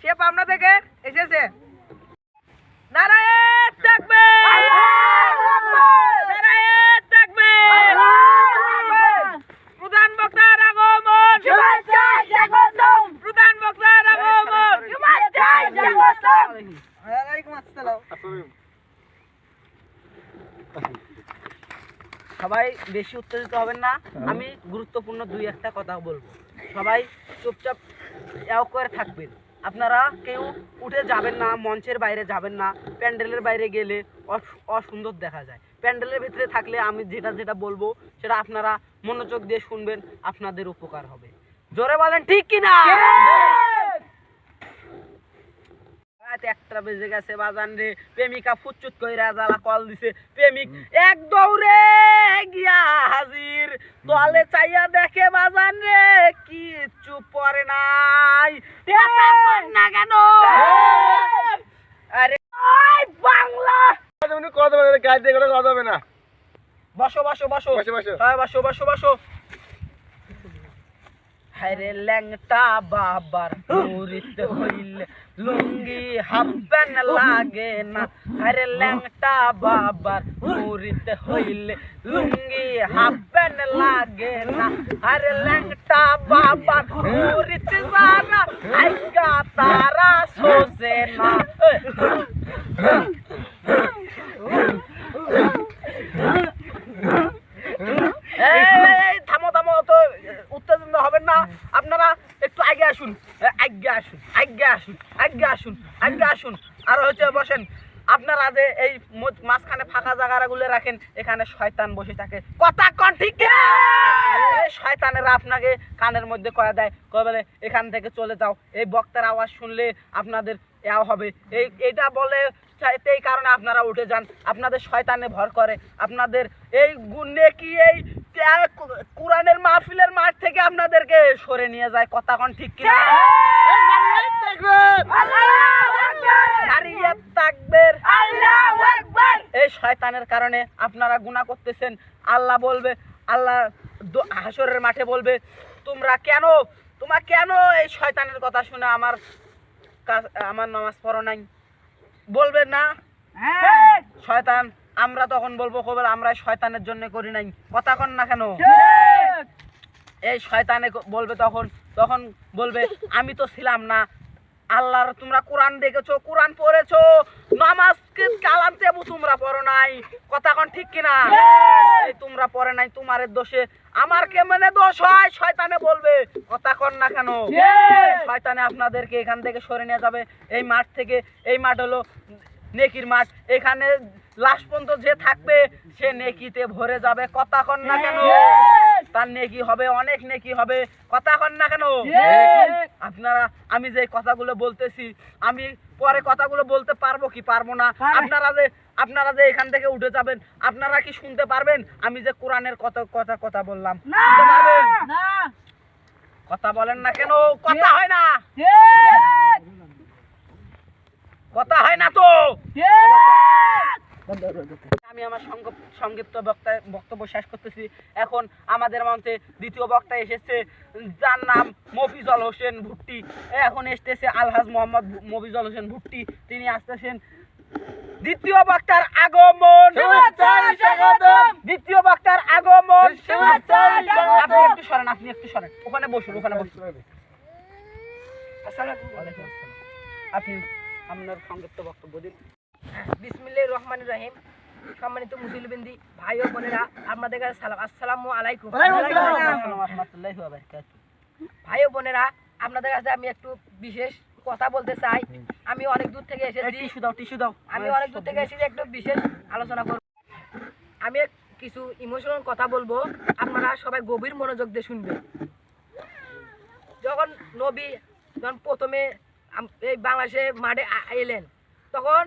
সে পাবনা থেকে এসেছে। নারায়ণ তাকবীর, আল্লাহু আকবার, নারায়ণ তাকবীর, আল্লাহু আকবার। প্রধান বক্তার আগমন, শুভেচ্ছা স্বাগতম। প্রধান বক্তার আগমন, শুভেচ্ছা স্বাগতম। ওয়ালাইকুম আসসালাম। সবাই বেশি উত্তেজিত হবেন না, আমি গুরুত্বপূর্ণ দুই একটা কথা বলবো। সবাই চুপচাপ এও করে থাকবেন। আপনারা কেউ উঠে যাবেন না, মঞ্চের বাইরে যাবেন না। প্যান্ডেলের বাইরে গেলে অসুন্দর দেখা যায়। প্যান্ডেলের ভিতরে থাকলে আমি যেটা যেটা বলবো সেটা আপনারা মনোযোগ দিয়ে শুনবেন, আপনাদের উপকার হবে। জোরে বলেন ঠিক কিনা? একটা বেজে গেছে বাজান রে, প্রেমিকা ফুচুত কইরা জ্বালা কল দিছে। প্রেমিক এক দৌড়ে গিয়া হাজির, তলে চাইয়া দেখে বাজান রে কিচ্ছু পরে নাই। না কেন? আরে বাংলা কথা বলে গায়ে দিয়ে কথা হবে না। বসো বসো বসো হ্যাঁ বসো বসো বসো। হায়রে ল্যাংটা বাবার মুরিতে হইলে লুঙ্গি হাফ প্যান্ট লাগে না। হায়রে ল্যাংটা বাবার মুরিতে হইলে লুঙ্গি হাফ প্যান্ট লাগে না। আরে ল্যাংটা বাবার মুরিতে যারা আইগা তারা সোসে না। থামো থামো, তো উত্তেজিত হবেন না। আপনারা একটু আগে আসুন, আগে আসুন, আগে আসুন, আগে আসুন, আগে আসুন। আর হচ্ছে বসেন। আপনারা যে এই মাঝখানে ফাঁকা জায়গাগুলো রাখেন, এখানে শয়তান বসে থাকে। কথা কন ঠিক কিনা? শয়তানেরা আপনাকে কানের মধ্যে কয়ে দেয়, কয়ে বলে এখান থেকে চলে যাও। এই বক্তার আওয়াজ শুনলে আপনাদের এও হবে, এইটা বলে এই কারণে আপনারা উঠে যান। আপনাদের শয়তানে ভর করে। আপনাদের এই গুণে কি এই কুরআনের মাহফিলের মাঠ থেকে আপনাদেরকে সরে নিয়ে যায়। কথা কোন ঠিক কিনা? এই শয়তানের কারণে আপনারা গুনাহ করতেছেন। আল্লাহ বলবে, আল্লাহ হাসরের মাঠে বলবে, তোমরা কেন এই শয়তানের কথা শুনে আমার নামাজ পড়ো নাই? বলবে না শয়তান। আমরা তখন বলবো, কবে আমরা শয়তানের জন্য করি নাই। কথা কন না কেন? এই শয়তানে বলবে তখন বলবে আমি তো ছিলাম না। আল্লাহর তোমরা কোরআন দেখেছো, কোরআন পড়েছো, নামাজকে কালাম তেবু তোমরা পড়ো নাই। কথা কন ঠিক কিনা? এই তোমরা পড়ে নাই, তোমার দোষে আমার কেমনে দোষ হয়? শয়তানে বলবে। কথা কন না কেন? শয়তানে আপনাদেরকে এখান থেকে সরে নিয়ে যাবে এই মাঠ থেকে। এই মাঠ হলো নেকির মাঠ। এখানে লাস্ট পর্যন্ত যে থাকবে সে নেকিতে ভরে যাবে। কথা কন না কেন? তার নেকি হবে, অনেক নেকি হবে। কথা কন না কেন? আপনারা আমি যে কথাগুলো বলতেছি, আমি পরে কথাগুলো বলতে পারবো কি পারবো না? আপনারা যে এখান থেকে উঠে যাবেন, আপনারা কি শুনতে পারবেন আমি যে কোরআনের কথা বললাম? কথা বলেন না কেন? কথা হয় না, কথা হয় না তো। আমি আমার সংক্ষিপ্ত বক্তব্য শেষ করতেছি। এখন আমাদের মঞ্চে দ্বিতীয় বক্তা এসেছে, যার নাম মফিজুল হোসেন ভুট্টি। এখন এসেছে আলহাজ মোহাম্মদ মফিজুল হোসেন ভুট্টি। তিনি আসতেছেন। দ্বিতীয় বক্তার আগমন, দ্বিতীয় বক্তার আগমন। আপনি একটু সরেন, ওখানে বসুন, আপনি আপনার সংক্ষিপ্ত বক্তব্য দিন। বিসমিল্লাহির রহমানির রহিম। সম্মানিত মুসলিমবৃন্দি, ভাই ও বোনেরা, আপনাদের কাছে সালাম। আসসালামু আলাইকুম। ভাই ও বোনেরা, আপনাদের কাছে আমি একটু বিশেষ কথা বলতে চাই। আমি অনেক দূর থেকে এসেছি। টিস্যু দাও। আমি অনেক দূর থেকে এসেছি, একটু বিশেষ আলোচনা করব। আমি কিছু ইমোশনাল কথা বলবো, আপনারা সবাই গভীর মনোযোগ দিয়ে শুনবেন। যখন নবী প্রথমে এই বাংলাদেশে মাঠে এলেন, তখন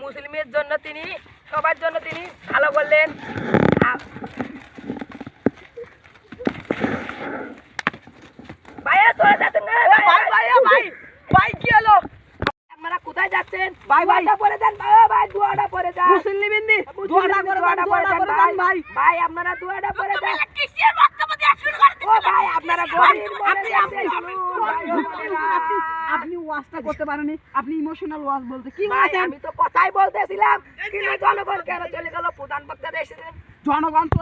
মুসলিমের জন্য তিনি, সবার জন্য তিনি ভালো করলেন। আপনারা কোথায় যাচ্ছেন? ভাই পরে যান, ভাই দুয়াটা পরে যান। মুসলিমবৃন্দি দুয়াটা করে দেন ভাই। ভাই আপনারা দুয়াটা পরে যান। ও ভাই আপনারা আমরা গভীর মনে আপনি আপনি আপনি ওয়াজটা করতে পারেননি, আপনি ইমোশনাল ওয়াজ বলতে কি ভাই, বলছেন? আমি তো কথাই বলতেছিলাম কিন্তু জনগণ কেন চলে গেল? প্রধান বক্তা এসেছেন। জনগণ তো